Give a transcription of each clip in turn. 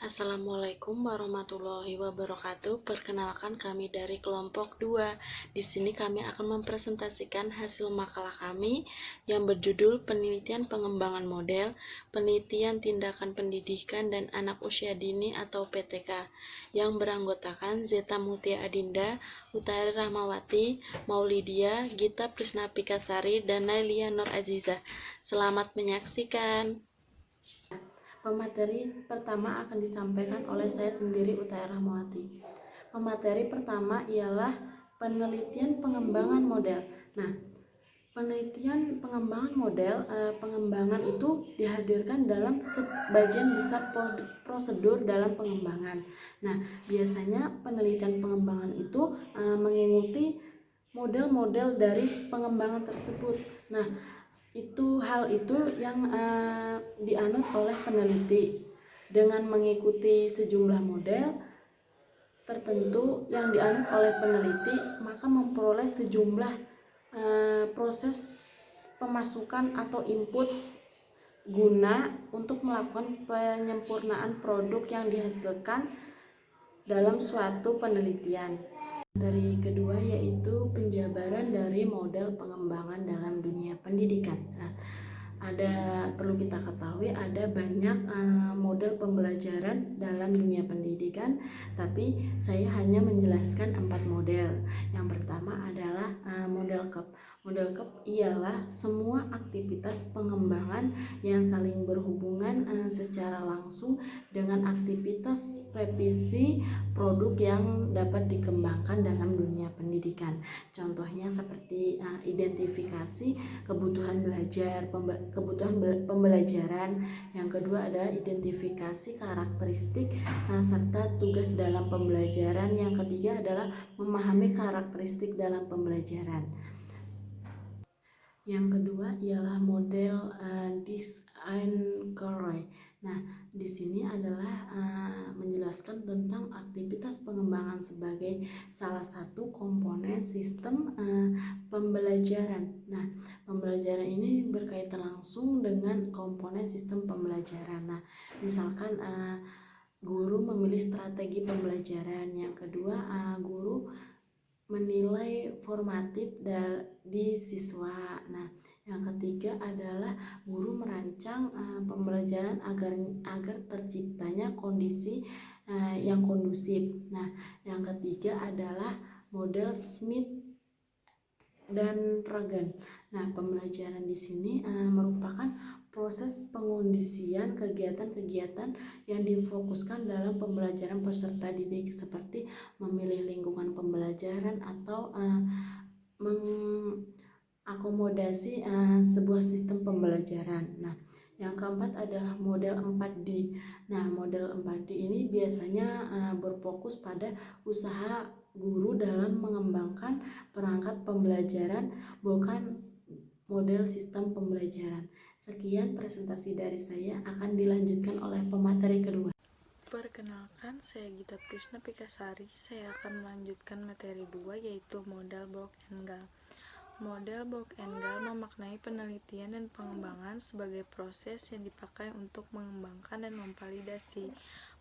Assalamualaikum warahmatullahi wabarakatuh. Perkenalkan kami dari kelompok 2. Di sini kami akan mempresentasikan hasil makalah kami yang berjudul Penelitian Pengembangan Model, Penelitian Tindakan Pendidikan dan Anak Usia Dini atau PTK yang beranggotakan Zeta Mutia Adinda, Utari Rahmawati, Maulidia, Gita Prisnapikasari, dan Nailia Nur Azizah. Selamat menyaksikan. Pemateri pertama akan disampaikan oleh saya sendiri, Utara Rahmawati. Pemateri pertama ialah penelitian pengembangan model. Nah, penelitian pengembangan model, pengembangan itu dihadirkan dalam sebagian besar prosedur dalam pengembangan. Nah, biasanya penelitian pengembangan itu mengikuti model-model dari pengembangan tersebut. Nah, hal itu yang dianut oleh peneliti dengan mengikuti sejumlah model tertentu yang dianut oleh peneliti, maka memperoleh sejumlah proses pemasukan atau input guna untuk melakukan penyempurnaan produk yang dihasilkan dalam suatu penelitian. Dari kedua yaitu penjabaran dari model pengembangan dalam dunia pendidikan. Nah, perlu kita ketahui ada banyak model pembelajaran dalam dunia pendidikan, tapi saya hanya menjelaskan 4 model. Yang pertama adalah model KEP. Model KEP ialah semua aktivitas pengembangan yang saling berhubungan secara langsung dengan aktivitas revisi produk yang dapat dikembangkan dalam dunia pendidikan. Contohnya seperti identifikasi kebutuhan belajar, kebutuhan pembelajaran. Yang kedua adalah identifikasi karakteristik serta tugas dalam pembelajaran. Yang ketiga adalah memahami karakteristik dalam pembelajaran. Yang kedua ialah model Dis-Einkoroi. Nah, di sini adalah menjelaskan tentang aktivitas pengembangan sebagai salah satu komponen sistem pembelajaran. Nah, pembelajaran ini berkaitan langsung dengan komponen sistem pembelajaran. Nah, misalkan guru memilih strategi pembelajaran. Yang kedua, guru menilai formatif di siswa. Nah, yang ketiga adalah guru merancang pembelajaran agar terciptanya kondisi yang kondusif. Nah, yang ketiga adalah model Smith dan Ragan. Nah, pembelajaran di sini merupakan proses pengondisian kegiatan-kegiatan yang difokuskan dalam pembelajaran peserta didik seperti memilih lingkungan pembelajaran atau mengakomodasi sebuah sistem pembelajaran. Nah, yang keempat adalah model 4D. Nah, model 4D ini biasanya berfokus pada usaha guru dalam mengembangkan perangkat pembelajaran, bukan model sistem pembelajaran. Sekian presentasi dari saya, akan dilanjutkan oleh pemateri kedua. Perkenalkan, saya Gita Prisnapikasari. Saya akan melanjutkan materi 2 yaitu model Borg-Engel. Model Borg-Engel memaknai penelitian dan pengembangan sebagai proses yang dipakai untuk mengembangkan dan memvalidasi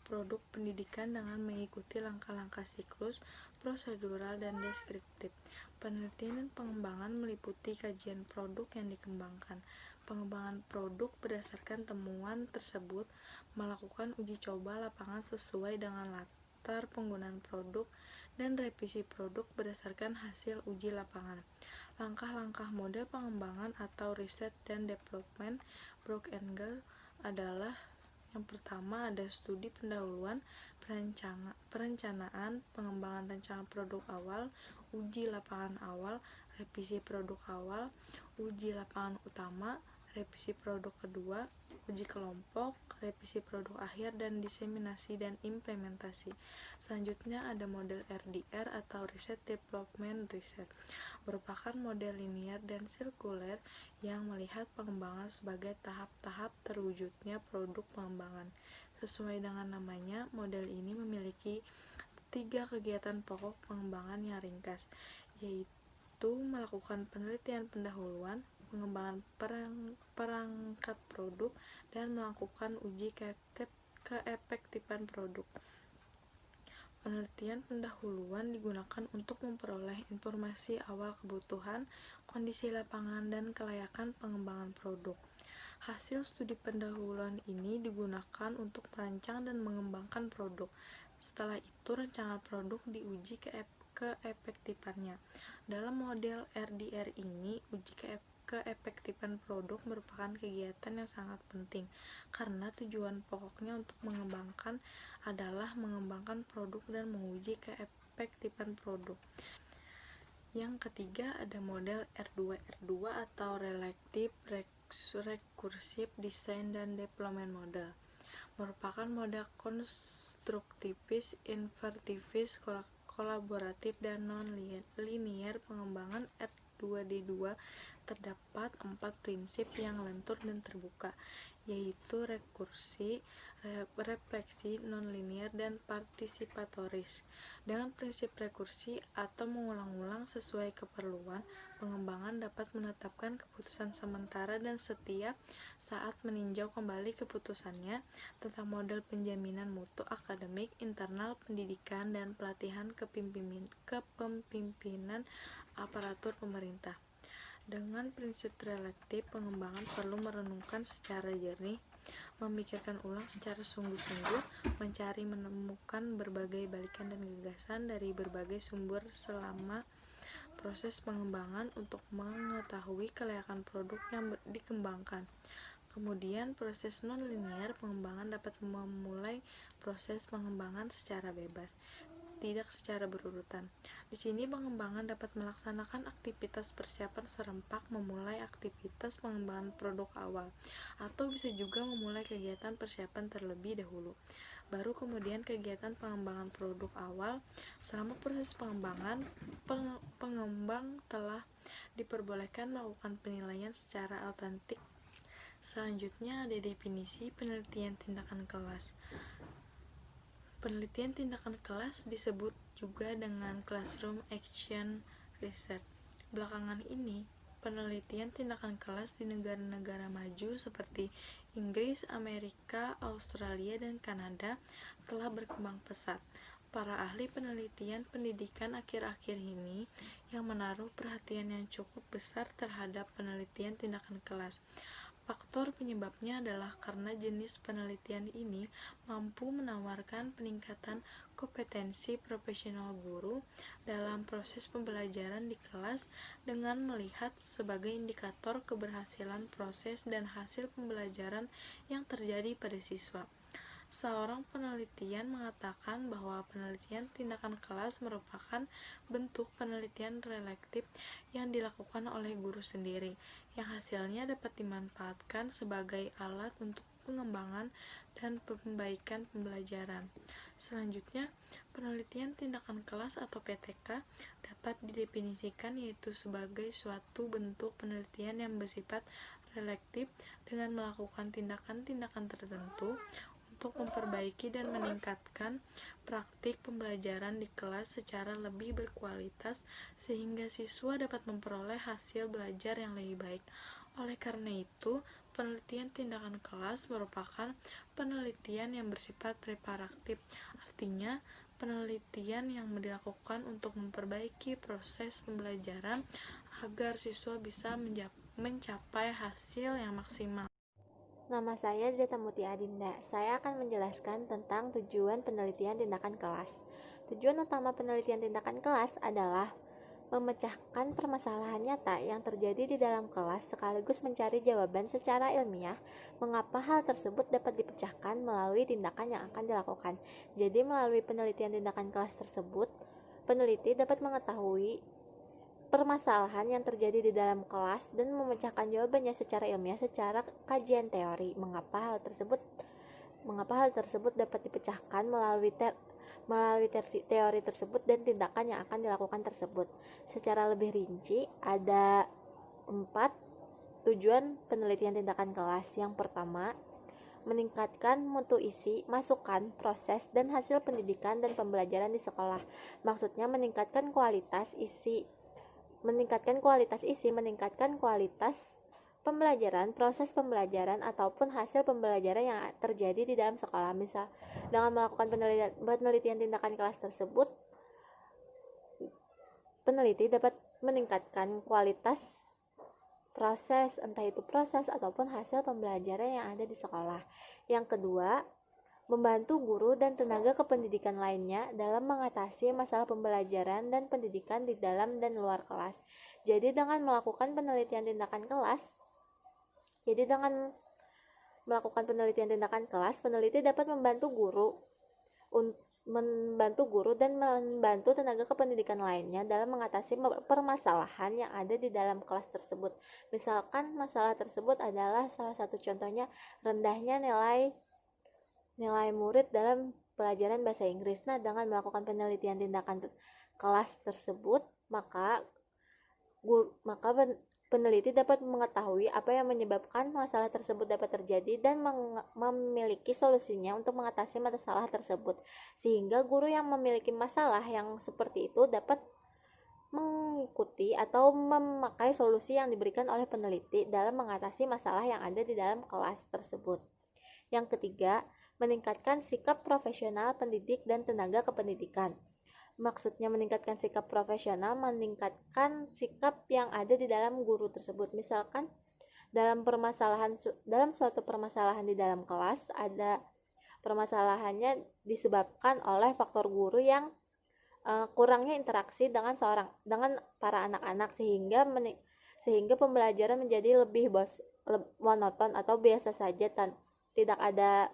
produk pendidikan dengan mengikuti langkah-langkah siklus, prosedural, dan deskriptif. Penelitian dan pengembangan meliputi kajian produk yang dikembangkan, pengembangan produk berdasarkan temuan tersebut, melakukan uji coba lapangan sesuai dengan latar penggunaan produk, dan revisi produk berdasarkan hasil uji lapangan. Langkah-langkah model pengembangan atau riset dan development Borg-Engel adalah: yang pertama ada studi pendahuluan, perencanaan, pengembangan rancangan produk awal, uji lapangan awal, revisi produk awal, uji lapangan utama, revisi produk kedua, uji kelompok, revisi produk akhir, dan diseminasi dan implementasi. Selanjutnya ada model RDR atau Research Development Research, merupakan model linear dan sirkuler yang melihat pengembangan sebagai tahap-tahap terwujudnya produk pengembangan. Sesuai dengan namanya, model ini memiliki 3 kegiatan pokok pengembangan yang ringkas, yaitu melakukan penelitian pendahuluan, pengembangan perangkat produk, dan melakukan uji keefektifan produk. Penelitian pendahuluan digunakan untuk memperoleh informasi awal kebutuhan, kondisi lapangan, dan kelayakan pengembangan produk. Hasil studi pendahuluan ini digunakan untuk merancang dan mengembangkan produk. Setelah itu, rancangan produk diuji keefektifannya. Dalam model RDR ini, uji keefektifan produk merupakan kegiatan yang sangat penting karena tujuan pokoknya untuk mengembangkan adalah mengembangkan produk dan menguji keefektifan produk. Yang ketiga ada model R2R2 atau Relative Recursive Design dan Deployment Model. Merupakan model konstruktivis, invertivis, kolaboratif, dan non-linear pengembangan R2D2. Terdapat 4 prinsip yang lentur dan terbuka, yaitu rekursi, refleksi, non-linear, dan partisipatoris. Dengan prinsip rekursi atau mengulang-ulang sesuai keperluan, pengembangan dapat menetapkan keputusan sementara dan setiap saat meninjau kembali keputusannya tentang model penjaminan mutu akademik, internal, pendidikan, dan pelatihan kepemimpinan aparatur pemerintah. Dengan prinsip relatif, pengembangan perlu merenungkan secara jernih, memikirkan ulang secara sungguh-sungguh, mencari menemukan berbagai balikan dan gagasan dari berbagai sumber selama proses pengembangan untuk mengetahui kelayakan produk yang dikembangkan. Kemudian, proses non-linear pengembangan dapat memulai proses pengembangan secara bebas, tidak secara berurutan. Di sini pengembangan dapat melaksanakan aktivitas persiapan serempak, memulai aktivitas pengembangan produk awal, atau bisa juga memulai kegiatan persiapan terlebih dahulu, baru kemudian kegiatan pengembangan produk awal. Selama proses pengembangan, pengembang telah diperbolehkan melakukan penilaian secara autentik. Selanjutnya ada definisi penelitian tindakan kelas. Penelitian tindakan kelas disebut juga dengan classroom action research. Belakangan ini, penelitian tindakan kelas di negara-negara maju seperti Inggris, Amerika, Australia, dan Kanada telah berkembang pesat. Para ahli penelitian pendidikan akhir-akhir ini yang menaruh perhatian yang cukup besar terhadap penelitian tindakan kelas. Faktor penyebabnya adalah karena jenis penelitian ini mampu menawarkan peningkatan kompetensi profesional guru dalam proses pembelajaran di kelas dengan melihat sebagai indikator keberhasilan proses dan hasil pembelajaran yang terjadi pada siswa. Seorang penelitian mengatakan bahwa penelitian tindakan kelas merupakan bentuk penelitian relatif yang dilakukan oleh guru sendiri, yang hasilnya dapat dimanfaatkan sebagai alat untuk pengembangan dan perbaikan pembelajaran. Selanjutnya, penelitian tindakan kelas atau PTK dapat didefinisikan yaitu sebagai suatu bentuk penelitian yang bersifat relatif dengan melakukan tindakan-tindakan tertentu untuk memperbaiki dan meningkatkan praktik pembelajaran di kelas secara lebih berkualitas sehingga siswa dapat memperoleh hasil belajar yang lebih baik. Oleh karena itu, penelitian tindakan kelas merupakan penelitian yang bersifat preparatif, artinya penelitian yang dilakukan untuk memperbaiki proses pembelajaran agar siswa bisa mencapai hasil yang maksimal. Nama saya Zeta Muti Adinda. Saya akan menjelaskan tentang tujuan penelitian tindakan kelas. Tujuan utama penelitian tindakan kelas adalah memecahkan permasalahan nyata yang terjadi di dalam kelas sekaligus mencari jawaban secara ilmiah mengapa hal tersebut dapat dipecahkan melalui tindakan yang akan dilakukan. Jadi melalui penelitian tindakan kelas tersebut, peneliti dapat mengetahui permasalahan yang terjadi di dalam kelas dan memecahkan jawabannya secara ilmiah secara kajian teori mengapa hal tersebut dapat dipecahkan melalui teori tersebut dan tindakan yang akan dilakukan tersebut. Secara lebih rinci ada 4 tujuan penelitian tindakan kelas. Yang pertama, meningkatkan mutu isi, masukan, proses, dan hasil pendidikan dan pembelajaran di sekolah. Maksudnya meningkatkan kualitas isi, meningkatkan kualitas pembelajaran, proses pembelajaran ataupun hasil pembelajaran yang terjadi di dalam sekolah. Misal, dengan melakukan penelitian tindakan kelas tersebut, peneliti dapat meningkatkan kualitas proses, entah itu proses ataupun hasil pembelajaran yang ada di sekolah. Yang kedua, membantu guru dan tenaga kependidikan lainnya dalam mengatasi masalah pembelajaran dan pendidikan di dalam dan luar kelas. Jadi dengan melakukan penelitian tindakan kelas, peneliti dapat membantu guru dan membantu tenaga kependidikan lainnya dalam mengatasi permasalahan yang ada di dalam kelas tersebut. Misalkan masalah tersebut adalah salah satu contohnya rendahnya nilai murid dalam pelajaran bahasa Inggris. Nah, dengan melakukan penelitian tindakan kelas tersebut, maka peneliti dapat mengetahui apa yang menyebabkan masalah tersebut dapat terjadi dan memiliki solusinya untuk mengatasi masalah tersebut. Sehingga guru yang memiliki masalah yang seperti itu dapat mengikuti atau memakai solusi yang diberikan oleh peneliti dalam mengatasi masalah yang ada di dalam kelas tersebut. Yang ketiga, meningkatkan sikap profesional pendidik dan tenaga kependidikan. Maksudnya meningkatkan sikap profesional, meningkatkan sikap yang ada di dalam guru tersebut. Misalkan dalam suatu permasalahan di dalam kelas, ada permasalahannya disebabkan oleh faktor guru yang kurangnya interaksi dengan para anak-anak sehingga pembelajaran menjadi lebih monoton atau biasa saja dan tidak ada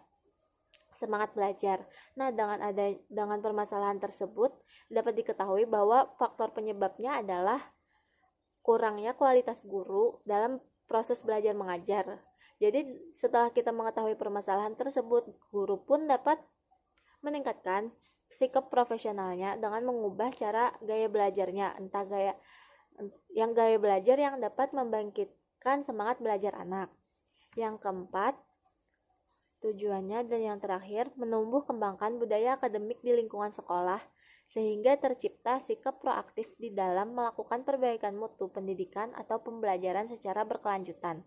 semangat belajar. Nah, dengan permasalahan tersebut dapat diketahui bahwa faktor penyebabnya adalah kurangnya kualitas guru dalam proses belajar mengajar. Jadi, setelah kita mengetahui permasalahan tersebut, guru pun dapat meningkatkan sikap profesionalnya dengan mengubah gaya belajarnya, gaya belajar yang dapat membangkitkan semangat belajar anak. Yang keempat, tujuannya dan yang terakhir, menumbuh kembangkan budaya akademik di lingkungan sekolah sehingga tercipta sikap proaktif di dalam melakukan perbaikan mutu pendidikan atau pembelajaran secara berkelanjutan.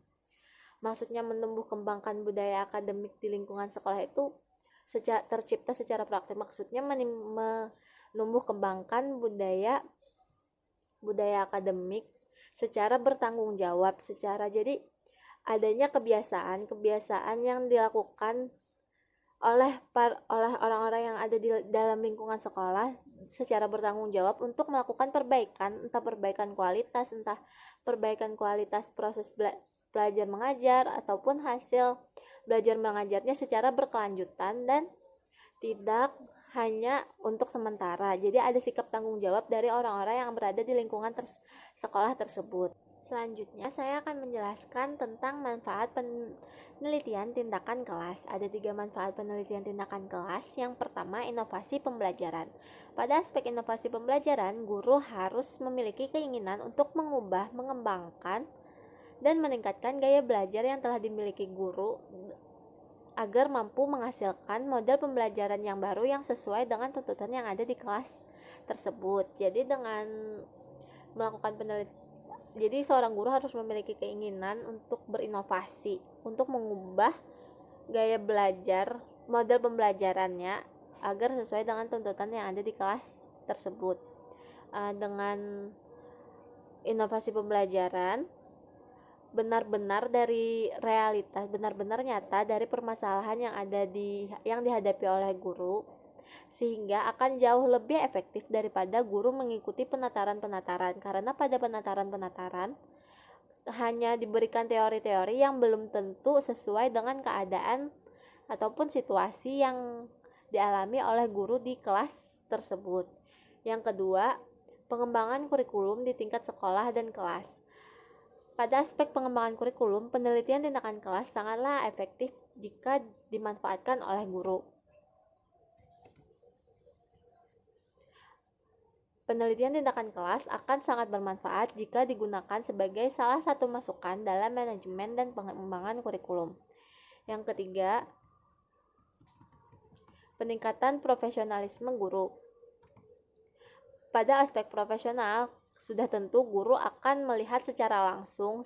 Maksudnya menumbuh kembangkan budaya akademik di lingkungan sekolah itu tercipta secara proaktif, maksudnya menumbuh kembangkan budaya akademik secara bertanggung jawab, jadi adanya kebiasaan yang dilakukan oleh orang-orang yang ada di dalam lingkungan sekolah secara bertanggung jawab untuk melakukan perbaikan, entah perbaikan kualitas proses belajar mengajar ataupun hasil belajar mengajarnya secara berkelanjutan dan tidak hanya untuk sementara. Jadi ada sikap tanggung jawab dari orang-orang yang berada di lingkungan sekolah tersebut. Selanjutnya, saya akan menjelaskan tentang manfaat penelitian tindakan kelas. Ada 3 manfaat penelitian tindakan kelas. Yang pertama, inovasi pembelajaran. Pada aspek inovasi pembelajaran, guru harus memiliki keinginan untuk mengubah, mengembangkan, dan meningkatkan gaya belajar yang telah dimiliki guru agar mampu menghasilkan model pembelajaran yang baru yang sesuai dengan tuntutan yang ada di kelas tersebut. Jadi dengan melakukan Jadi seorang guru harus memiliki keinginan untuk berinovasi, untuk mengubah gaya belajar, model pembelajarannya agar sesuai dengan tuntutan yang ada di kelas tersebut. Dengan inovasi pembelajaran, benar-benar nyata dari permasalahan yang dihadapi oleh guru, sehingga akan jauh lebih efektif daripada guru mengikuti penataran-penataran, karena pada penataran-penataran hanya diberikan teori-teori yang belum tentu sesuai dengan keadaan ataupun situasi yang dialami oleh guru di kelas tersebut. Yang kedua, pengembangan kurikulum di tingkat sekolah dan kelas. Pada aspek pengembangan kurikulum, penelitian tindakan kelas sangatlah efektif jika dimanfaatkan oleh guru. Penelitian tindakan kelas akan sangat bermanfaat jika digunakan sebagai salah satu masukan dalam manajemen dan pengembangan kurikulum. Yang ketiga, peningkatan profesionalisme guru. Pada aspek profesional, sudah tentu guru akan melihat secara langsung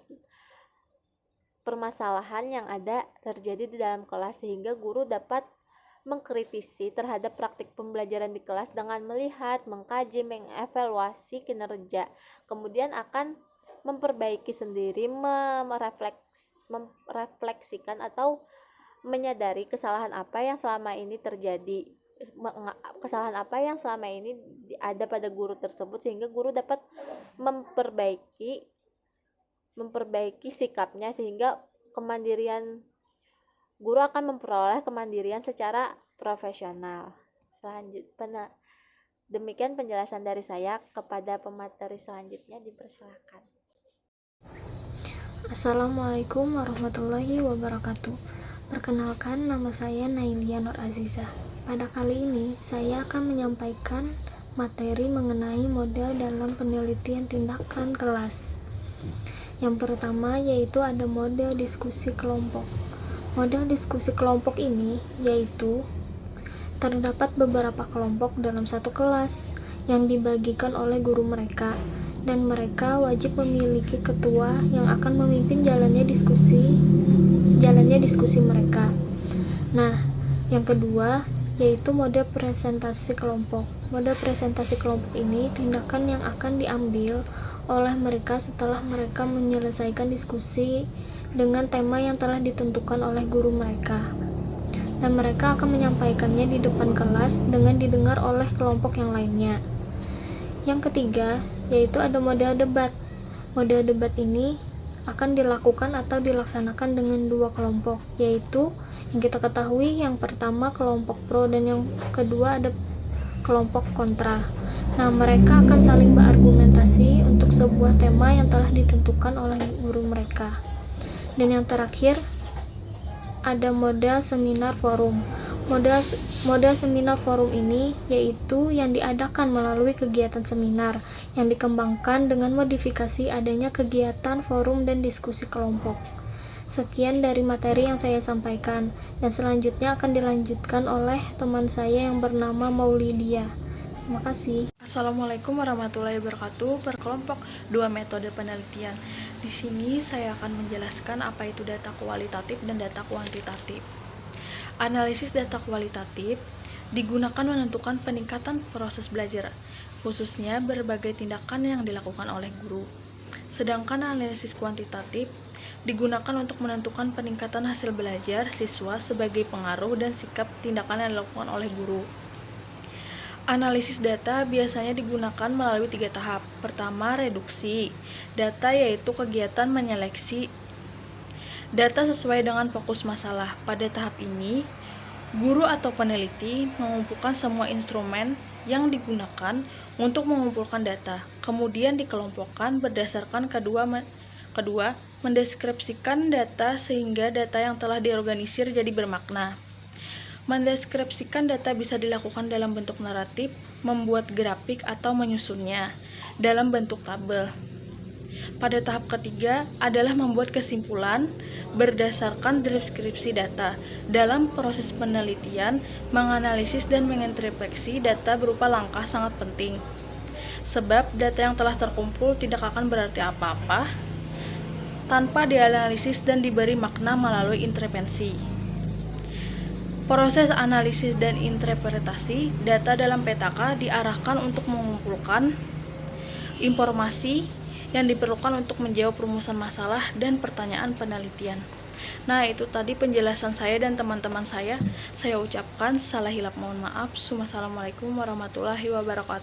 permasalahan yang ada terjadi di dalam kelas sehingga guru dapat mengkritisi terhadap praktik pembelajaran di kelas dengan melihat, mengkaji, mengevaluasi kinerja, kemudian akan memperbaiki sendiri, merefleksikan atau menyadari kesalahan apa yang selama ini terjadi, kesalahan apa yang selama ini ada pada guru tersebut, sehingga guru dapat memperbaiki sikapnya, sehingga guru akan memperoleh kemandirian secara profesional. Demikian penjelasan dari saya. Kepada pemateri selanjutnya dipersilakan. Assalamualaikum warahmatullahi wabarakatuh. Perkenalkan, nama saya Nailia Nur Azizah. Pada kali ini saya akan menyampaikan materi mengenai model dalam penelitian tindakan kelas. Yang pertama yaitu ada model diskusi kelompok. Model diskusi kelompok ini yaitu terdapat beberapa kelompok dalam satu kelas yang dibagikan oleh guru mereka, dan mereka wajib memiliki ketua yang akan memimpin jalannya diskusi mereka. Nah, yang kedua yaitu model presentasi kelompok. Model presentasi kelompok ini tindakan yang akan diambil oleh mereka setelah mereka menyelesaikan diskusi dengan tema yang telah ditentukan oleh guru mereka, dan mereka akan menyampaikannya di depan kelas dengan didengar oleh kelompok yang lainnya. Yang ketiga yaitu ada model debat. Model debat ini akan dilakukan atau dilaksanakan dengan dua kelompok, yaitu yang kita ketahui yang pertama kelompok pro dan yang kedua ada kelompok kontra. Nah, mereka akan saling berargumentasi untuk sebuah tema yang telah ditentukan oleh guru mereka. Dan yang terakhir ada model seminar forum. Model seminar forum ini yaitu yang diadakan melalui kegiatan seminar yang dikembangkan dengan modifikasi adanya kegiatan forum dan diskusi kelompok. Sekian dari materi yang saya sampaikan, dan selanjutnya akan dilanjutkan oleh teman saya yang bernama Maulidia. Terima kasih. Assalamualaikum warahmatullahi wabarakatuh. Berkelompok 2 metode penelitian. Di sini saya akan menjelaskan apa itu data kualitatif dan data kuantitatif. Analisis data kualitatif digunakan menentukan peningkatan proses belajar, khususnya berbagai tindakan yang dilakukan oleh guru. Sedangkan analisis kuantitatif digunakan untuk menentukan peningkatan hasil belajar siswa sebagai pengaruh dan sikap tindakan yang dilakukan oleh guru. Analisis data biasanya digunakan melalui 3 tahap. Pertama, reduksi data, yaitu kegiatan menyeleksi data sesuai dengan fokus masalah. Pada tahap ini, guru atau peneliti mengumpulkan semua instrumen yang digunakan untuk mengumpulkan data, kemudian dikelompokkan berdasarkan kedua mendeskripsikan data sehingga data yang telah diorganisir jadi bermakna. Mendeskripsikan data bisa dilakukan dalam bentuk naratif, membuat grafik, atau menyusunnya dalam bentuk tabel. Pada tahap ketiga adalah membuat kesimpulan berdasarkan deskripsi data. Dalam proses penelitian, menganalisis dan menginterpretasi data berupa langkah sangat penting. Sebab data yang telah terkumpul tidak akan berarti apa-apa tanpa dianalisis dan diberi makna melalui intervensi. Proses analisis dan interpretasi data dalam PTK diarahkan untuk mengumpulkan informasi yang diperlukan untuk menjawab rumusan masalah dan pertanyaan penelitian. Nah, itu tadi penjelasan saya dan teman-teman saya. Saya ucapkan salah hilap, mohon maaf. Wassalamualaikum warahmatullahi wabarakatuh.